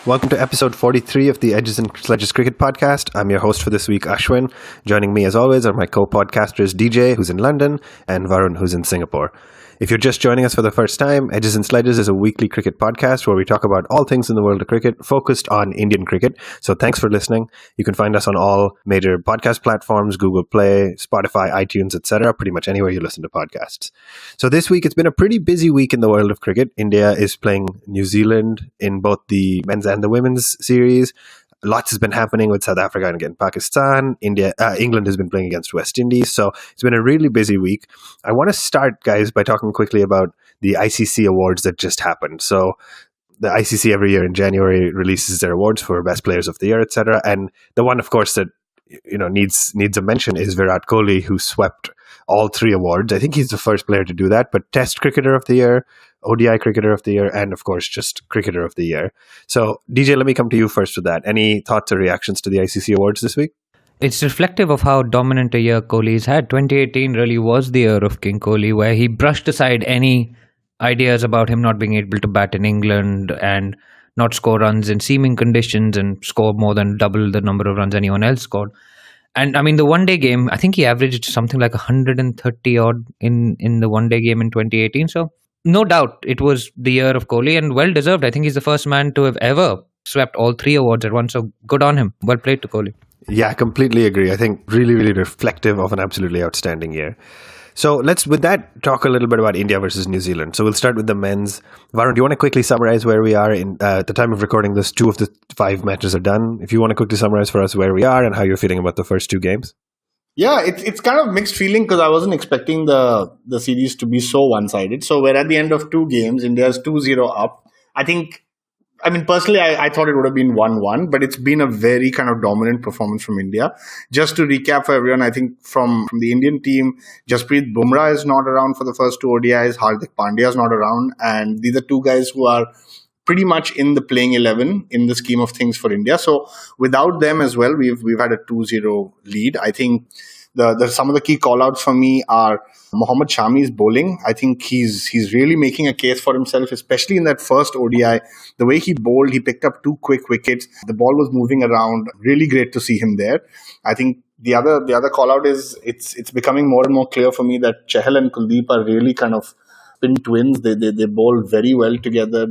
Welcome to episode 43 of the Edges and Sledges Cricket Podcast. I'm your host for this week, Ashwin. Joining me, as always, are my co-podcasters DJ, who's in London, and Varun, who's in Singapore. If you're just joining us for the first time, Edges and Sledges is a weekly cricket podcast where we talk about all things in the world of cricket, focused on Indian cricket. So thanks for listening. You can find us on all major podcast platforms, Google Play, Spotify, iTunes, etc., pretty much anywhere you listen to podcasts. So this week, it's been a pretty busy week in the world of cricket. India is playing New Zealand in both the men's and the women's series. Lots has been happening with South Africa and against Pakistan. England has been playing against West Indies. So it's been a really busy week. I want to start, guys, by talking quickly about the ICC awards that just happened. So the ICC every year in January releases their awards for best players of the year, etc. And the one, of course, that needs a mention is Virat Kohli, who swept all three awards. I think he's the first player to do that. But Test Cricketer of the Year, ODI Cricketer of the Year, and of course, just Cricketer of the Year. So, DJ, let me come to you first with that. Any thoughts or reactions to the ICC awards this week? It's reflective of how dominant a year Kohli's had. 2018 really was the year of King Kohli, where he brushed aside any ideas about him not being able to bat in England and not score runs in seaming conditions and score more than double the number of runs anyone else scored. And I mean, the one-day game, I think he averaged something like 130 odd in the one-day game in 2018. So no doubt it was the year of Kohli, and well-deserved. I think he's the first man to have ever swept all three awards at once. So good on him. Well played to Kohli. Yeah, I completely agree. I think really, really reflective of an absolutely outstanding year. So let's, with that, talk a little bit about India versus New Zealand. So we'll start with the men's. Varun, do you want to quickly summarize where we are at the time of recording this? 2 of the 5 matches are done. If you want to quickly summarize for us where we are and how you're feeling about the first 2 games. Yeah, it's kind of mixed feeling because I wasn't expecting the series to be so one-sided. So we're at the end of 2 games. India's 2-0 up. Personally, I thought it would have been 1-1, but it's been a very kind of dominant performance from India. Just to recap for everyone, I think from the Indian team, Jasprit Bumrah is not around for the first 2 ODIs, Hardik Pandya is not around, and these are 2 guys who are pretty much in the playing 11 in the scheme of things for India. So without them as well, we've had a 2-0 lead. I think some of the key call-outs for me are Mohammad Shami's bowling. I think he's really making a case for himself, especially in that first ODI. The way he bowled, he picked up 2 quick wickets. The ball was moving around. Really great to see him there. I think the other call-out is it's becoming more and more clear for me that Chahal and Kuldeep are really kind of spin twins. They bowl very well together.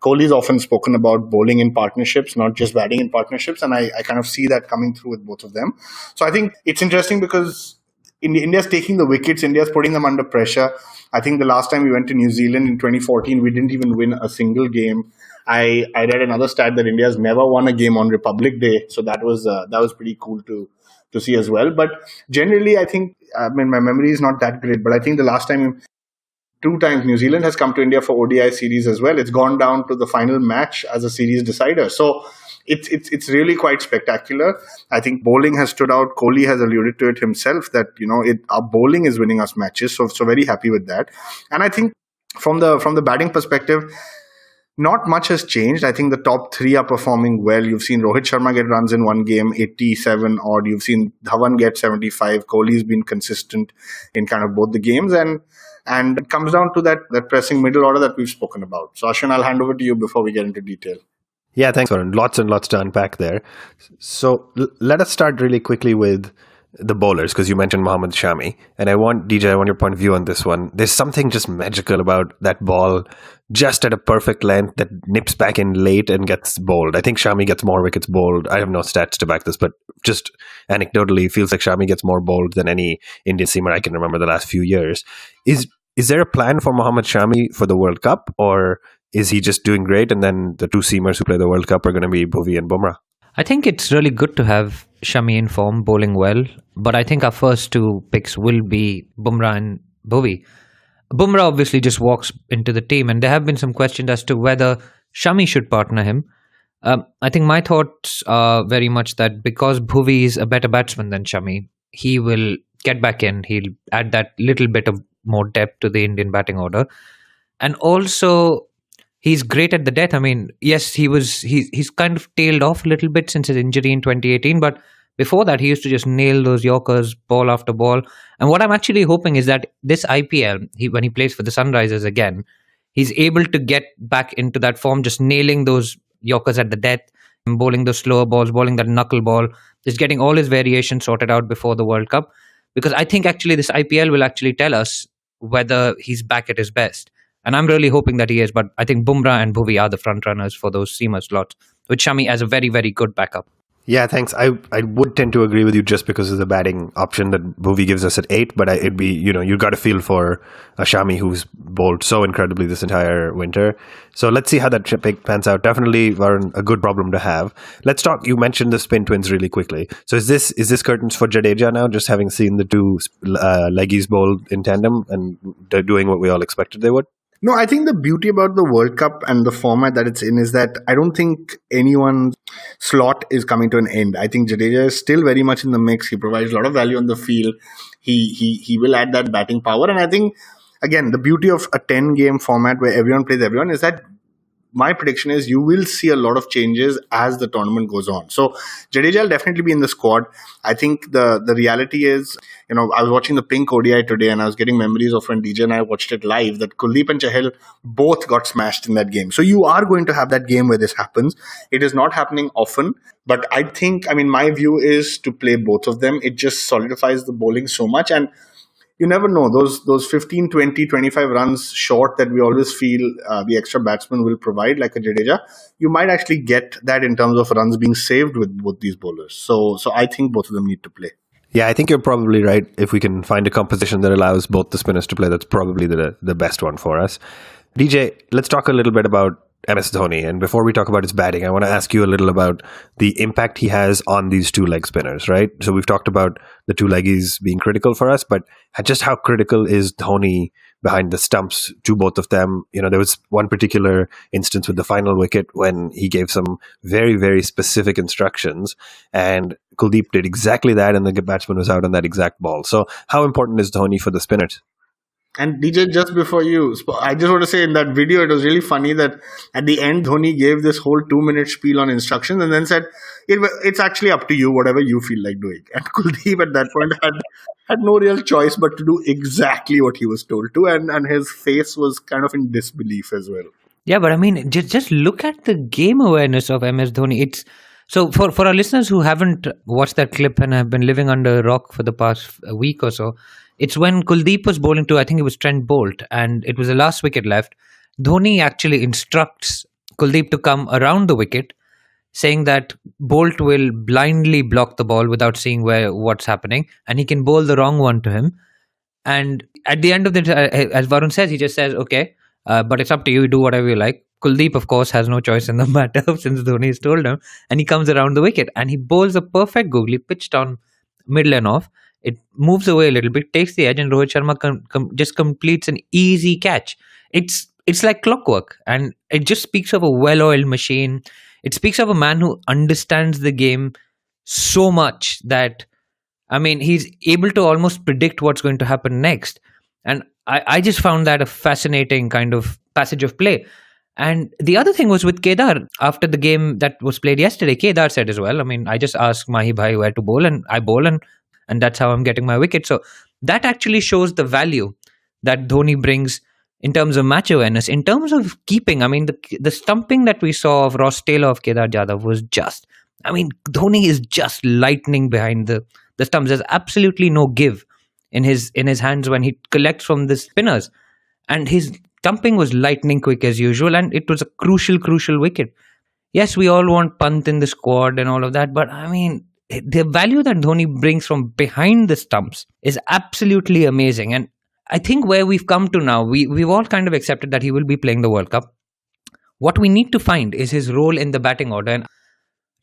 Kohli's often spoken about bowling in partnerships, not just batting in partnerships, and I kind of see that coming through with both of them. So I think it's interesting because India's taking the wickets, India's putting them under pressure. I think the last time we went to New Zealand in 2014, we didn't even win a single game. I read another stat that India's never won a game on Republic Day, so that was pretty cool to see as well. But generally, I think my memory is not that great, but I think the last time 2 times New Zealand has come to India for ODI series as well. It's gone down to the final match as a series decider. So it's really quite spectacular. I think bowling has stood out. Kohli has alluded to it himself that our bowling is winning us matches. So very happy with that. And I think from the batting perspective, not much has changed. I think the top 3 are performing well. You've seen Rohit Sharma get runs in one game, 87 odd. You've seen Dhawan get 75. Kohli's been consistent in kind of both the games. And it comes down to that pressing middle order that we've spoken about. So, Ashwin, I'll hand over to you before we get into detail. Yeah, thanks, Varun. Lots and lots to unpack there. So let us start really quickly with the bowlers, because you mentioned Mohammad Shami. And I want your point of view on this one. There's something just magical about that ball just at a perfect length that nips back in late and gets bowled. I think Shami gets more wickets bowled. I have no stats to back this, but just anecdotally, feels like Shami gets more bowled than any Indian seamer I can remember the last few years. Is there a plan for Mohammad Shami for the World Cup, or is he just doing great and then the 2 seamers who play the World Cup are going to be Bhuvi and Bumrah? I think it's really good to have Shami in form, bowling well. But I think our first 2 picks will be Bumrah and Bhuvi. Bumrah obviously just walks into the team, and there have been some questions as to whether Shami should partner him. I think my thoughts are very much that because Bhuvi is a better batsman than Shami, he will get back in. He'll add that little bit of more depth to the Indian batting order. And also, he's great at the death. I mean, yes, he's kind of tailed off a little bit since his injury in 2018, but before that, he used to just nail those Yorkers ball after ball. And what I'm actually hoping is that this IPL, when he plays for the Sunrisers again, he's able to get back into that form, just nailing those Yorkers at the death, bowling the slower balls, bowling that knuckleball, just getting all his variations sorted out before the World Cup. Because I think actually this IPL will actually tell us whether he's back at his best. And I'm really hoping that he is. But I think Bumrah and Bhuvi are the front runners for those seamer slots, with Shami as a very, very good backup. Yeah, thanks. I would tend to agree with you just because of the batting option that Bhuvi gives us at 8, but it'd be, you got to feel for a Shami who's bowled so incredibly this entire winter. So let's see how that pick pans out. Definitely, Varun, a good problem to have. Let's talk, you mentioned the spin twins really quickly. So is this curtains for Jadeja now, just having seen the two leggies bowl in tandem and they're doing what we all expected they would? No, I think the beauty about the World Cup and the format that it's in is that I don't think anyone's slot is coming to an end. I think Jadeja is still very much in the mix. He provides a lot of value on the field. He will add that batting power. And I think, again, the beauty of a 10-game format where everyone plays everyone is that my prediction is you will see a lot of changes as the tournament goes on. So Jadeja will definitely be in the squad. I think the reality is, I was watching the Pink ODI today and I was getting memories of when DJ and I watched it live that Kuldeep and Chahal both got smashed in that game. So you are going to have that game where this happens. It is not happening often, but I think, my view is to play both of them. It just solidifies the bowling so much. And you never know, those 15, 20, 25 runs short that we always feel the extra batsman will provide, like a Jadeja, you might actually get that in terms of runs being saved with both these bowlers. So I think both of them need to play. Yeah, I think you're probably right. If we can find a composition that allows both the spinners to play, that's probably the best one for us. DJ, let's talk a little bit about MS Dhoni. And before we talk about his batting, I want to ask you a little about the impact he has on these two leg spinners, right? So we've talked about the two leggies being critical for us, but just how critical is Dhoni behind the stumps to both of them? There was one particular instance with the final wicket when he gave some very, very specific instructions and Kuldeep did exactly that and the batsman was out on that exact ball. So how important is Dhoni for the spinners? And DJ, just before I just want to say in that video, it was really funny that at the end, Dhoni gave this whole 2-minute spiel on instructions and then said, it's actually up to you, whatever you feel like doing. And Kuldeep at that point had no real choice but to do exactly what he was told to. And his face was kind of in disbelief as well. Yeah, but just look at the game awareness of MS Dhoni. So for our listeners who haven't watched that clip and have been living under a rock for the past week or so, it's when Kuldeep was bowling to, I think it was Trent Bolt, and it was the last wicket left. Dhoni actually instructs Kuldeep to come around the wicket, saying that Bolt will blindly block the ball without seeing what's happening, and he can bowl the wrong one to him. And at the end of as Varun says, he just says, okay, but it's up to you, do whatever you like. Kuldeep, of course, has no choice in the matter since Dhoni has told him, and he comes around the wicket and he bowls a perfect googly pitched on middle and off. It moves away a little bit, takes the edge, and Rohit Sharma just completes an easy catch. It's like clockwork, and it just speaks of a well-oiled machine. It speaks of a man who understands the game so much that, he's able to almost predict what's going to happen next. And I just found that a fascinating kind of passage of play. And the other thing was with Kedar, after the game that was played yesterday, Kedar said as well, I just asked Mahi Bhai where to bowl and I bowl and that's how I'm getting my wicket. So that actually shows the value that Dhoni brings in terms of match awareness. In terms of keeping, the stumping that we saw of Ross Taylor of Kedar Jadhav was just, Dhoni is just lightning behind the stumps. There's absolutely no give in his hands when he collects from the spinners. And his stumping was lightning quick as usual, and it was a crucial wicket. Yes, we all want Pant in the squad and all of that, but the value that Dhoni brings from behind the stumps is absolutely amazing. And I think where we've come to now, we've all kind of accepted that he will be playing the World Cup. What we need to find is his role in the batting order. And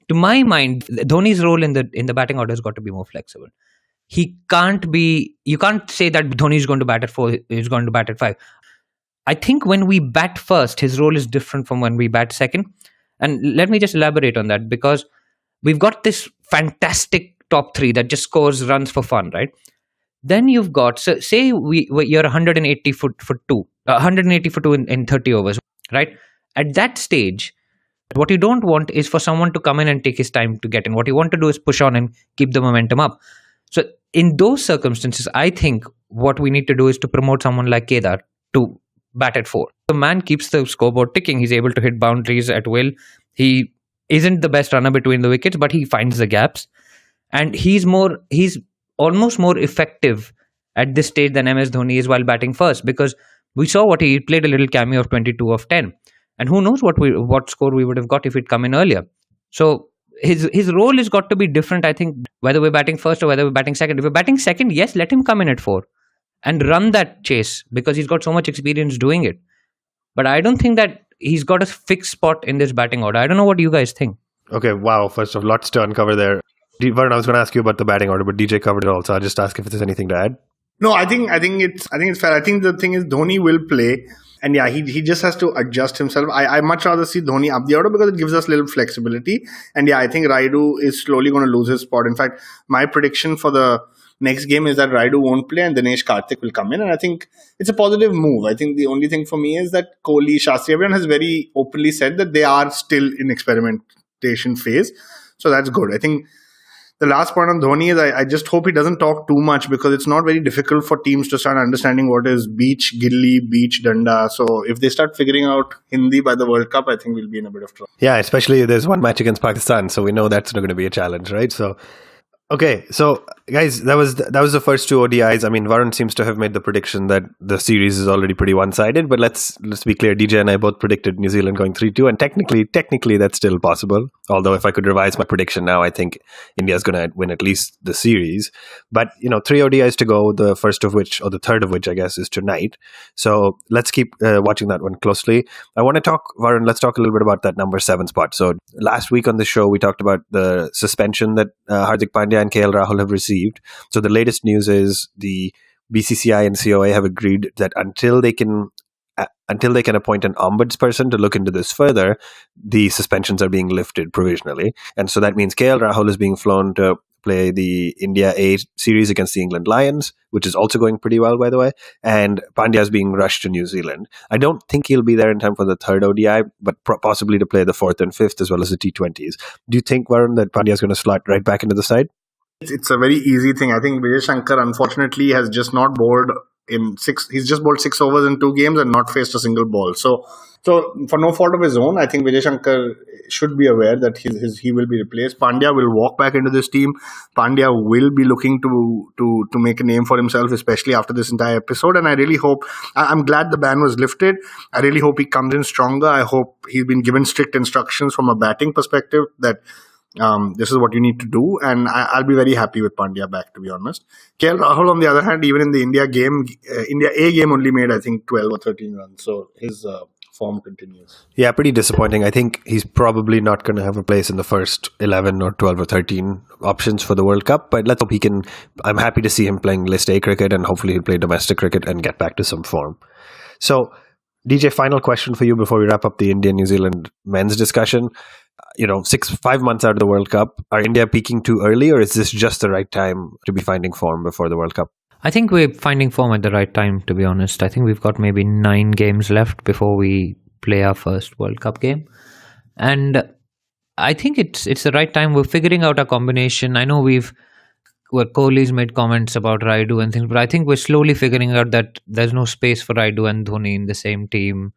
to my mind, Dhoni's role in the batting order has got to be more flexible. You can't say that Dhoni is going to bat at 4, he's going to bat at 5. I think when we bat first, his role is different from when we bat second. And let me just elaborate on that, because we've got this fantastic top 3 that just scores runs for fun, right? Then you've got, so say you're 180 for 2 in 30 overs, right? At that stage, what you don't want is for someone to come in and take his time to get in. What you want to do is push on and keep the momentum up. So in those circumstances, I think what we need to do is to promote someone like Kedar to bat at 4. The man keeps the scoreboard ticking. He's able to hit boundaries at will. He isn't the best runner between the wickets, but he finds the gaps. And he's almost more effective at this stage than MS Dhoni is while batting first, because we saw what he played, a little cameo of 22 of 10. And who knows what score we would have got if he'd come in earlier. So his role has got to be different, I think, whether we're batting first or whether we're batting second. If we're batting second, yes, let him come in at 4 and run that chase, because he's got so much experience doing it. But I don't think that he's got a fixed spot in this batting order. I don't know what you guys think. Okay, wow. First of all, lots to uncover there. Varun, I was going to ask you about the batting order, but DJ covered it all, so I'll just ask if there's anything to add. No, I think it's fair. I think the thing is Dhoni will play, and yeah, he just has to adjust himself. I much rather see Dhoni up the order because it gives us a little flexibility. And yeah, I think Raidu is slowly going to lose his spot. In fact, my prediction for the next game is that Raidu won't play and Dinesh Karthik will come in. And I think it's a positive move. I think the only thing for me is that Kohli, Shastri, everyone has very openly said that they are still in experimentation phase. So that's good. I think the last point on Dhoni is I just hope he doesn't talk too much, because it's not very difficult for teams to start understanding what is beach gilli, beach danda. So if they start figuring out Hindi by the World Cup, I think we'll be in a bit of trouble. Yeah, especially there's one match against Pakistan, so we know that's not going to be a challenge, right? So, okay, so guys, that was the first two ODIs. I mean, Varun seems to have made the prediction that the series is already pretty one-sided, but let's be clear. DJ and I both predicted New Zealand going 3-2, and technically that's still possible. Although if I could revise my prediction now, I think India's going to win at least the series. But 3 ODIs to go. The first of which, or the third of which, I guess, is tonight. So let's keep watching that one closely. I want to talk, Varun. Let's talk a little bit about that number 7 spot. So last week on the show, we talked about the suspension that Hardik Pandya and KL Rahul have received. So the latest news is the BCCI and COA have agreed that until they can appoint an ombudsperson to look into this further, the suspensions are being lifted provisionally. And so that means KL Rahul is being flown to play the India A series against the England Lions, which is also going pretty well, by the way. And Pandya is being rushed to New Zealand. I don't think he'll be there in time for the third ODI, but possibly to play the fourth and fifth as well as the T20s. Do you think, Varun, that Pandya is going to slot right back into the side? It's a very easy thing. I think Vijay Shankar, unfortunately, has just not bowled in 6. He's just bowled 6 overs in 2 games and not faced a single ball. So for no fault of his own, I think Vijay Shankar should be aware that he will be replaced. Pandya will walk back into this team. Pandya will be looking to make a name for himself, especially after this entire episode. And I really hope, I'm glad the ban was lifted. I really hope he comes in stronger. I hope he's been given strict instructions from a batting perspective that this is what you need to do, and I'll be very happy with Pandya back, to be honest. KL Rahul, on the other hand, even in the India A game only made, I think, 12 or 13 runs, so his form continues. Yeah, pretty disappointing. I think he's probably not going to have a place in the first 11 or 12 or 13 options for the World Cup, but let's hope he can. I'm happy to see him playing List A cricket, and hopefully he'll play domestic cricket and get back to some form. So, DJ, final question for you before we wrap up the India-New Zealand men's discussion. 5 months out of the World Cup, are India peaking too early, or is this just the right time to be finding form before the World Cup? I think we're finding form at the right time, to be honest. I think we've got maybe 9 games left before we play our first World Cup game. And I think it's the right time. We're figuring out our combination. I know Kohli's made comments about Raidu and things, but I think we're slowly figuring out that there's no space for Raidu and Dhoni in the same team.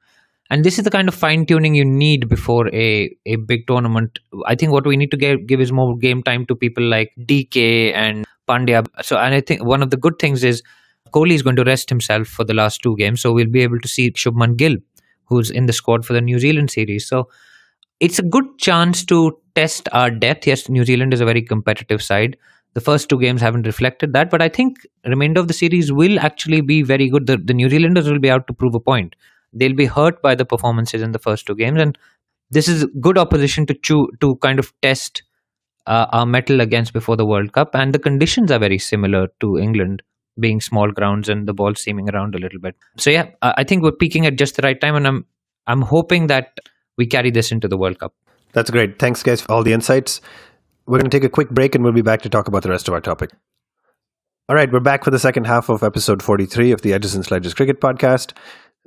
And this is the kind of fine-tuning you need before a big tournament. I think what we need to give is more game time to people like DK and Pandya. And I think one of the good things is Kohli is going to rest himself for the last 2 games. So we'll be able to see Shubman Gill, who's in the squad for the New Zealand series. So it's a good chance to test our depth. Yes, New Zealand is a very competitive side. The first 2 games haven't reflected that. But I think the remainder of the series will actually be very good. The New Zealanders will be out to prove a point. They'll be hurt by the performances in the first 2 games, and this is good opposition to kind of test our mettle against before the World Cup. And the conditions are very similar to England, being small grounds and the ball seaming around a little bit. So yeah, I think we're peaking at just the right time, and I'm hoping that we carry this into the World Cup. That's great. Thanks, guys, for all the insights. We're going to take a quick break, and we'll be back to talk about the rest of our topic. All right, we're back for the second half of episode 43 of the Edges and Sledges Cricket Podcast.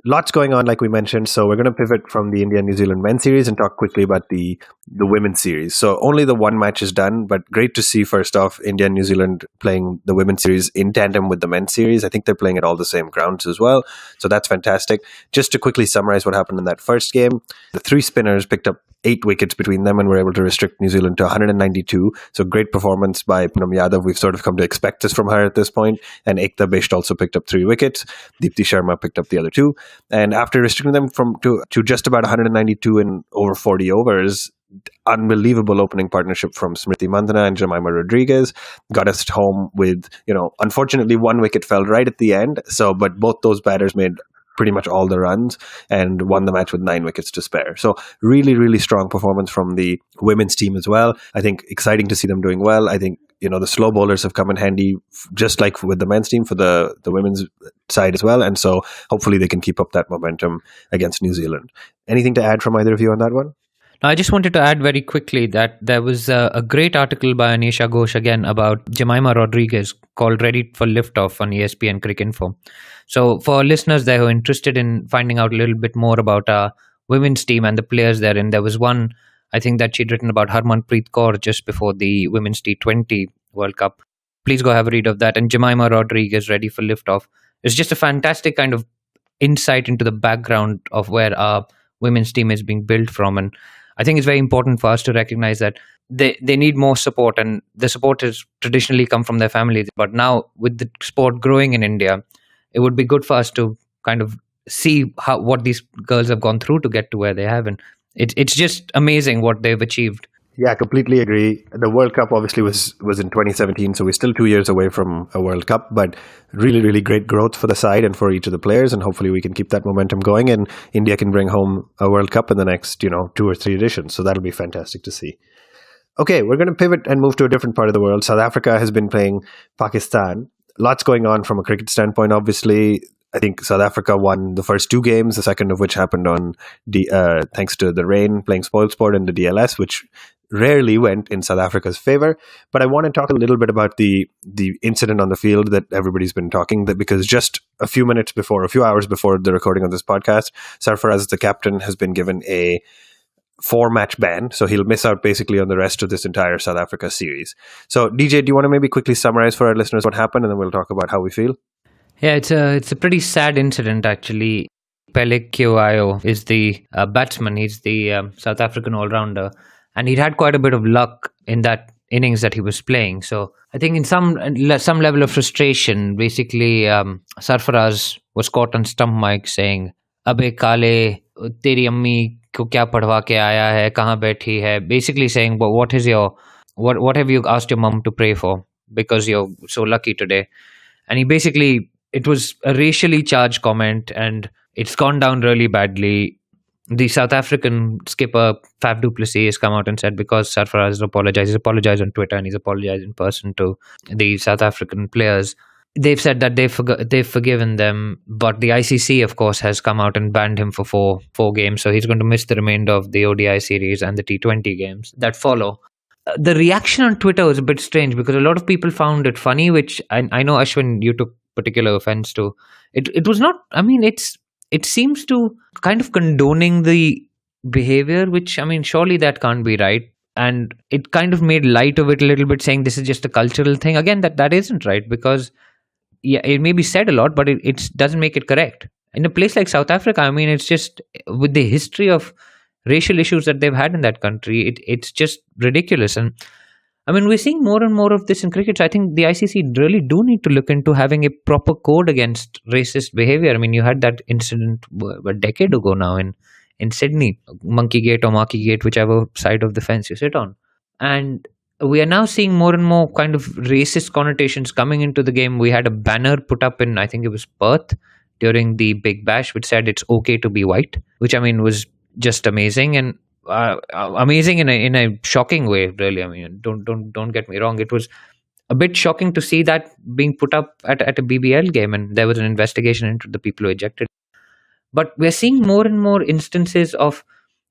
Lots going on, like we mentioned, so we're going to pivot from the India-New Zealand men's series and talk quickly about the women's series. So only the 1 match is done, but great to see, first off, India and New Zealand playing the women's series in tandem with the men's series. I think they're playing at all the same grounds as well, so that's fantastic. Just to quickly summarize what happened in that first game, the 3 spinners picked up 8 wickets between them and were able to restrict New Zealand to 192. So great performance by Poonam Yadav. We've sort of come to expect this from her at this point. And Ekta Bisht also picked up 3 wickets. Deepti Sharma picked up the other 2. And after restricting them to just about 192 in over 40 overs, unbelievable opening partnership from Smriti Mandhana and Jemima Rodriguez got us home with, unfortunately 1 wicket fell right at the end. But both those batters made pretty much all the runs and won the match with 9 wickets to spare. So really, really strong performance from the women's team as well. I think exciting to see them doing well. I think, the slow bowlers have come in handy, just like with the men's team for the women's side as well. And so hopefully they can keep up that momentum against New Zealand. Anything to add from either of you on that one? Now, I just wanted to add very quickly that there was a great article by Anisha Ghosh again about Jemima Rodriguez called Ready for Liftoff on ESPN Cricket Info. So for listeners there who are interested in finding out a little bit more about our women's team and the players therein, there was one, I think, that she'd written about Harmanpreet Kaur just before the Women's T20 World Cup. Please go have a read of that. And Jemima Rodriguez, Ready for Liftoff. It's just a fantastic kind of insight into the background of where our women's team is being built from. And I think it's very important for us to recognize that they need more support, and the support has traditionally come from their families. But now with the sport growing in India, it would be good for us to kind of see what these girls have gone through to get to where they have. And it's just amazing what they've achieved. Yeah, I completely agree. The World Cup obviously was in 2017, so we're still 2 years away from a World Cup, but really, really great growth for the side and for each of the players, and hopefully we can keep that momentum going and India can bring home a World Cup in the next, 2 or 3 editions. So that'll be fantastic to see. Okay, we're going to pivot and move to a different part of the world. South Africa has been playing Pakistan. Lots going on from a cricket standpoint, obviously. I think South Africa won the first 2 games, the second of which happened on thanks to the rain, playing spoilsport in the DLS, which rarely went in South Africa's favor. But I want to talk a little bit about the incident on the field that everybody's been talking, because just a few hours before the recording of this podcast, Sarfaraz, the captain, has been given a 4-match ban. So he'll miss out basically on the rest of this entire South Africa series. So DJ, do you want to maybe quickly summarize for our listeners what happened, and then we'll talk about how we feel? Yeah, it's a pretty sad incident actually. Pele Kioayo is the batsman. He's the South African all-rounder. And he'd had quite a bit of luck in that innings that he was playing. So I think in some level of frustration, basically Sarfaraz was caught on stump mic saying, "Abe Kale, teri ammi ko kya padhwa ke aaya hai? Kahan baithi hai?" Basically saying, "But what have you asked your mum to pray for? Because you're so lucky today." And it was a racially charged comment, and it's gone down really badly. The South African skipper, Faf du Plessis, has come out and said, because Sarfaraz has apologized, he's apologized on Twitter and he's apologized in person to the South African players. They've said that they've forgiven them, but the ICC, of course, has come out and banned him for four games, so he's going to miss the remainder of the ODI series and the T20 games that follow. The reaction on Twitter was a bit strange because a lot of people found it funny, which I know, Ashwin, you took particular offense to. It was not, it seems to kind of condoning the behavior, which, surely that can't be right. And it kind of made light of it a little bit, saying this is just a cultural thing. Again, that isn't right, because yeah, it may be said a lot, but it doesn't make it correct. In a place like South Africa, it's just, with the history of racial issues that they've had in that country, it's just ridiculous. And we're seeing more and more of this in cricket. So I think the ICC really do need to look into having a proper code against racist behavior. You had that incident a decade ago now in Sydney, Monkey Gate or Marquee Gate, whichever side of the fence you sit on. And we are now seeing more and more kind of racist connotations coming into the game. We had a banner put up in, I think it was Perth, during the Big Bash, which said it's okay to be white, which was just amazing. And amazing in a shocking way, really. Don't get me wrong. It was a bit shocking to see that being put up at a BBL game, and there was an investigation into the people who ejected. But we're seeing more and more instances of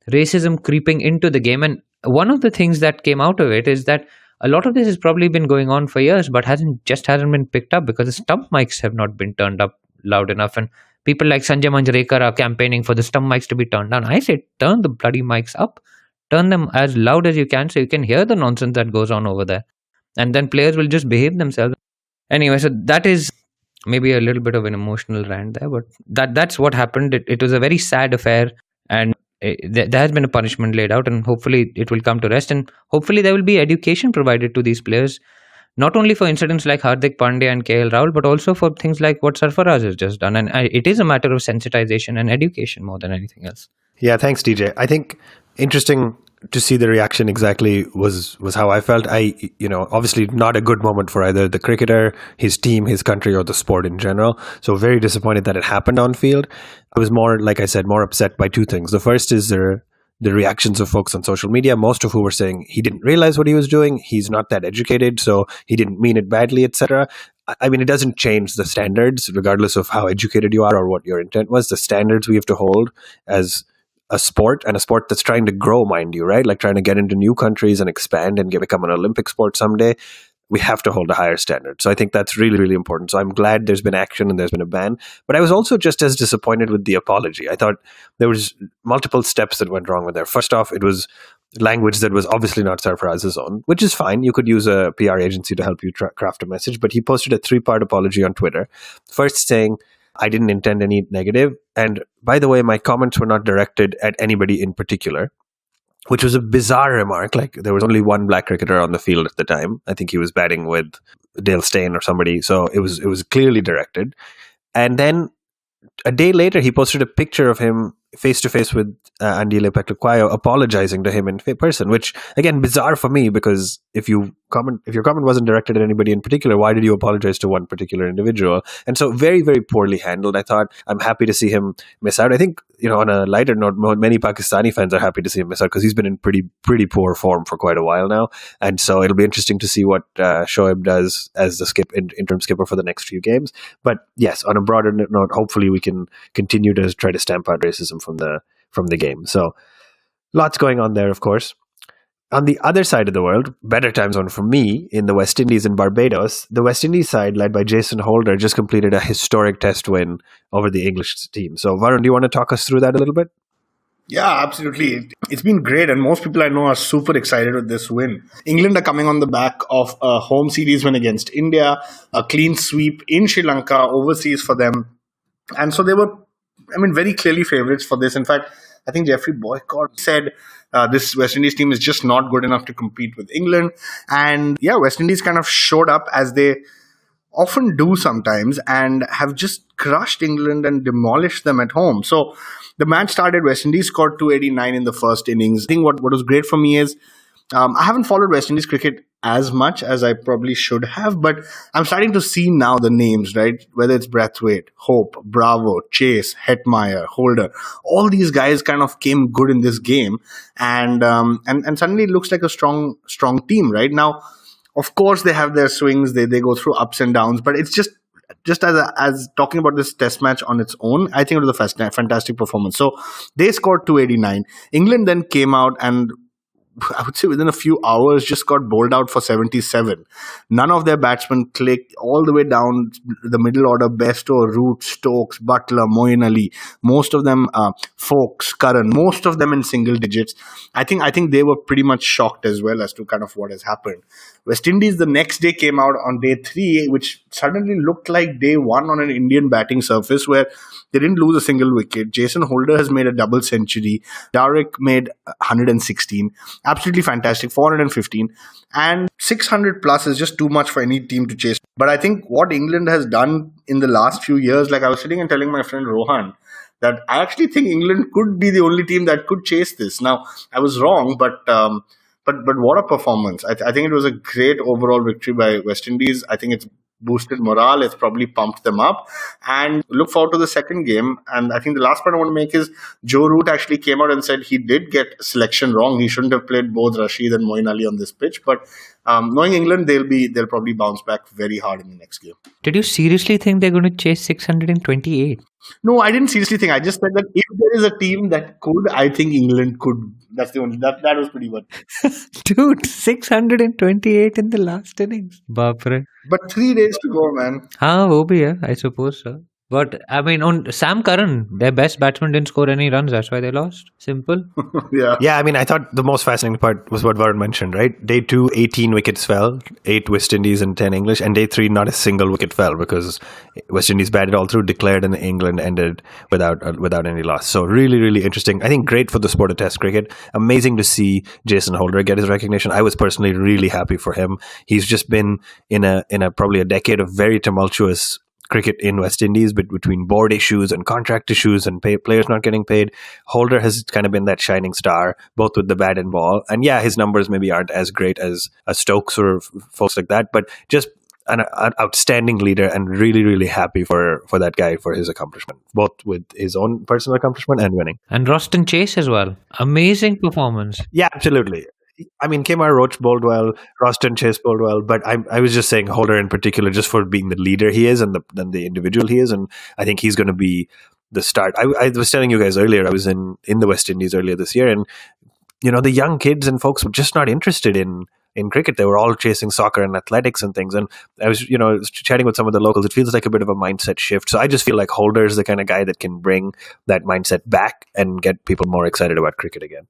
racism creeping into the game, and one of the things that came out of it is that a lot of this has probably been going on for years, but hasn't been picked up because the stump mics have not been turned up loud enough, and people like Sanjay Manjrekar are campaigning for the stump mics to be turned down. I say, turn the bloody mics up. Turn them as loud as you can so you can hear the nonsense that goes on over there. And then players will just behave themselves. Anyway, so that is maybe a little bit of an emotional rant there, but that's what happened. It was a very sad affair, and there has been a punishment laid out, and hopefully it will come to rest, and hopefully there will be education provided to these players, not only for incidents like Hardik Pandya and KL Rahul, but also for things like what Sarfaraz has just done. And it is a matter of sensitization and education more than anything else. Yeah, thanks, DJ. I think interesting to see the reaction exactly was how I felt. Obviously not a good moment for either the cricketer, his team, his country, or the sport in general. So very disappointed that it happened on field. I was more, like I said, more upset by two things. The first is the reactions of folks on social media, most of who were saying he didn't realize what he was doing, he's not that educated, so he didn't mean it badly, etc. I mean, it doesn't change the standards, regardless of how educated you are or what your intent was. The standards we have to hold as a sport, and a sport that's trying to grow, mind you, right? Like trying to get into new countries and expand and become an Olympic sport someday. We have to hold a higher standard. So I think that's really, really important. So I'm glad there's been action and there's been a ban. But I was also just as disappointed with the apology. I thought there was multiple steps that went wrong with there. First off, it was language that was obviously not Sarfaraz's own, which is fine. You could use a PR agency to help you craft a message. But he posted a 3-part apology on Twitter. First saying, I didn't intend any negative. And by the way, my comments were not directed at anybody in particular, which was a bizarre remark. Like, there was only one black cricketer on the field at the time. I think he was batting with Dale Steyn or somebody. So it was clearly directed. And then a day later, he posted a picture of him face to face with Andile Peklikwayo apologizing to him in person, which again, bizarre for me, because if your comment wasn't directed at anybody in particular, why did you apologize to one particular individual? And so very, very poorly handled. I thought, I'm happy to see him miss out. I think, on a lighter note, many Pakistani fans are happy to see him miss out because he's been in pretty poor form for quite a while now. And so it'll be interesting to see what Shoaib does as the interim skipper for the next few games. But yes, on a broader note, hopefully we can continue to try to stamp out racism from the game. So lots going on there, of course. On the other side of the world, better time zone for me, in the West Indies and Barbados, the West Indies side, led by Jason Holder, just completed a historic test win over the English team. So Varun, do you want to talk us through that a little bit? Yeah, absolutely. It's been great, and most people I know are super excited with this win. England are coming on the back of a home series win against India, a clean sweep in Sri Lanka, overseas for them. And so they were, very clearly favourites for this. In fact, I think Jeffrey Boycott said this West Indies team is just not good enough to compete with England. And yeah, West Indies kind of showed up, as they often do sometimes, and have just crushed England and demolished them at home. So the match started, West Indies scored 289 in the first innings. I think what was great for me is I haven't followed West Indies cricket as much as I probably should have, but I'm starting to see now the names, right? Whether it's Brathwaite, Hope, Bravo, Chase, Hetmeyer, Holder, all these guys kind of came good in this game, and suddenly it looks like a strong team, right? Now, of course, they have their swings, they go through ups and downs, but it's just as talking about this test match on its own, I think it was a fantastic performance. So they scored 289. England then came out and, I would say, within a few hours, just got bowled out for 77. None of their batsmen clicked all the way down the middle order. Bairstow, Root, Stokes, Butler, Moeen Ali. Most of them, Foakes, Curran, most of them in single digits. I think they were pretty much shocked as well as to kind of what has happened. West Indies the next day came out on day 3, which suddenly looked like day 1 on an Indian batting surface, where they didn't lose a single wicket. Jason Holder has made a double century. Dowrick made 116. Absolutely fantastic, 415. And 600 plus is just too much for any team to chase. But I think what England has done in the last few years, like I was sitting and telling my friend Rohan, that I actually think England could be the only team that could chase this. Now, I was wrong, but what a performance. I think it was a great overall victory by West Indies. I think it's boosted morale. It's probably pumped them up, and look forward to the second game. And I think the last point I want to make is Joe Root actually came out and said he did get selection wrong. He shouldn't have played both Rashid and Moeen Ali on this pitch. But knowing England, they'll probably bounce back very hard in the next game. Did you seriously think they're going to chase 628? No, I didn't seriously think. I just said that if there is a team that could, I think England could. That's the only. That was pretty much. Dude, 628 in the last innings. Baapre. But 3 days to go, man. हाँ वो भी है, I suppose so. But I mean, on Sam Curran, their best batsman, didn't score any runs. That's why they lost. Simple. Yeah. Yeah, I mean, I thought the most fascinating part was what Varun mentioned, right? Day 2, 18 wickets fell, 8 West Indies and 10 English. And day 3, not a single wicket fell because West Indies batted all through, declared, and England ended without any loss. So really, really interesting. I think great for the sport of Test cricket. Amazing to see Jason Holder get his recognition. I was personally really happy for him. He's just been in a probably a decade of very tumultuous cricket in West Indies, but between board issues and contract issues and players not getting paid, Holder has kind of been that shining star, both with the bat and ball. And yeah, his numbers maybe aren't as great as a Stokes or folks like that, but just an outstanding leader, and really, really happy for that guy for his accomplishment, both with his own personal accomplishment and winning. And Roston Chase as well. Amazing performance. Yeah, absolutely. I mean, Kemar Roach bowled well, Roston Chase bowled well, but I was just saying Holder in particular, just for being the leader he is and the individual he is, and I think he's going to be the start. I was telling you guys earlier, I was in the West Indies earlier this year, and the young kids and folks were just not interested in cricket. They were all chasing soccer and athletics and things, and I was chatting with some of the locals. It feels like a bit of a mindset shift. So I just feel like Holder is the kind of guy that can bring that mindset back and get people more excited about cricket again.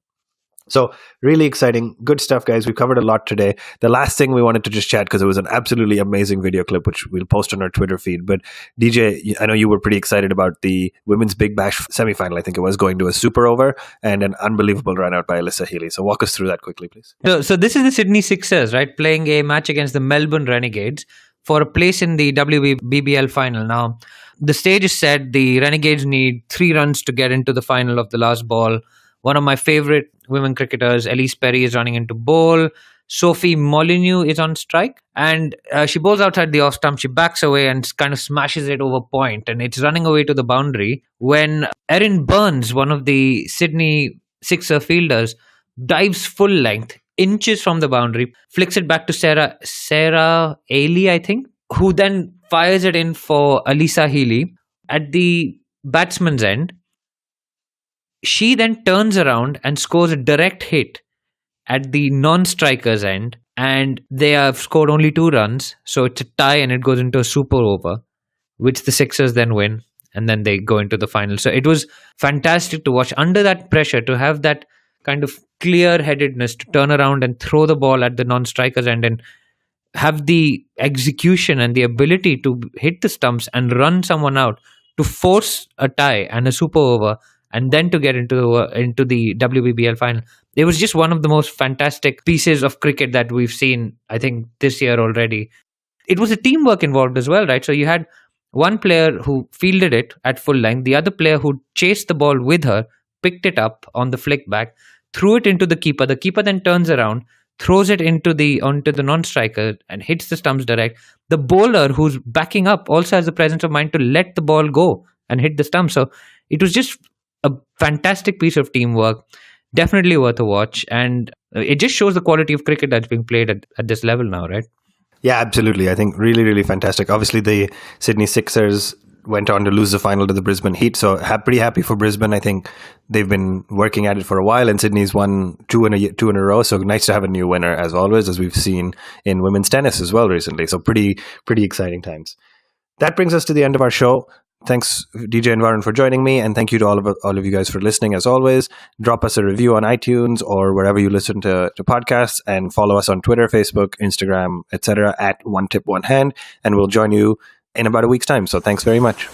So really exciting, good stuff, guys. We've covered a lot today. The last thing we wanted to just chat, because it was an absolutely amazing video clip, which we'll post on our Twitter feed. But DJ, I know you were pretty excited about the Women's Big Bash semifinal. I think it was going to a super over and an unbelievable run out by Alyssa Healy. So walk us through that quickly, please. So this is the Sydney Sixers, right, playing a match against the Melbourne Renegades for a place in the WBBL final. Now, the stage is set. The Renegades need 3 runs to get into the final of the last ball. One of my favorite women cricketers, Elise Perry, is running into bowl. Sophie Molyneux is on strike, and she bowls outside the off stump. She backs away and kind of smashes it over point, and it's running away to the boundary when Erin Burns, one of the Sydney Sixer fielders, dives full length, inches from the boundary, flicks it back to Sarah Healy, I think, who then fires it in for Alyssa Healy at the batsman's end. She then turns around and scores a direct hit at the non-striker's end, and they have scored only 2 runs, so it's a tie and it goes into a super over, which the Sixers then win, and then they go into the final. So it was fantastic to watch under that pressure, to have that kind of clear-headedness to turn around and throw the ball at the non-striker's end and have the execution and the ability to hit the stumps and run someone out to force a tie and a super over, and then to get into the WBBL final. It was just one of the most fantastic pieces of cricket that we've seen, I think, this year already. It was a teamwork involved as well, right? So you had one player who fielded it at full length, the other player who chased the ball with her, picked it up on the flick back, threw it into the keeper. The keeper then turns around, throws it onto the non-striker and hits the stumps direct. The bowler, who's backing up, also has the presence of mind to let the ball go and hit the stump. So it was just a fantastic piece of teamwork, definitely worth a watch, and it just shows the quality of cricket that's being played at this level now, right? Yeah, absolutely. I think really, really fantastic. Obviously, the Sydney Sixers went on to lose the final to the Brisbane Heat, so pretty happy for Brisbane. I think they've been working at it for a while, and Sydney's won 2 in a row, so nice to have a new winner, as always, as we've seen in women's tennis as well recently. So pretty exciting times. That brings us to the end of our show. Thanks, DJ and Varun, for joining me, and thank you to all of you guys for listening. As always, drop us a review on iTunes or wherever you listen to podcasts, and follow us on Twitter, Facebook, Instagram, etc. at One Tip One Hand, and we'll join you in about a week's time. So thanks very much.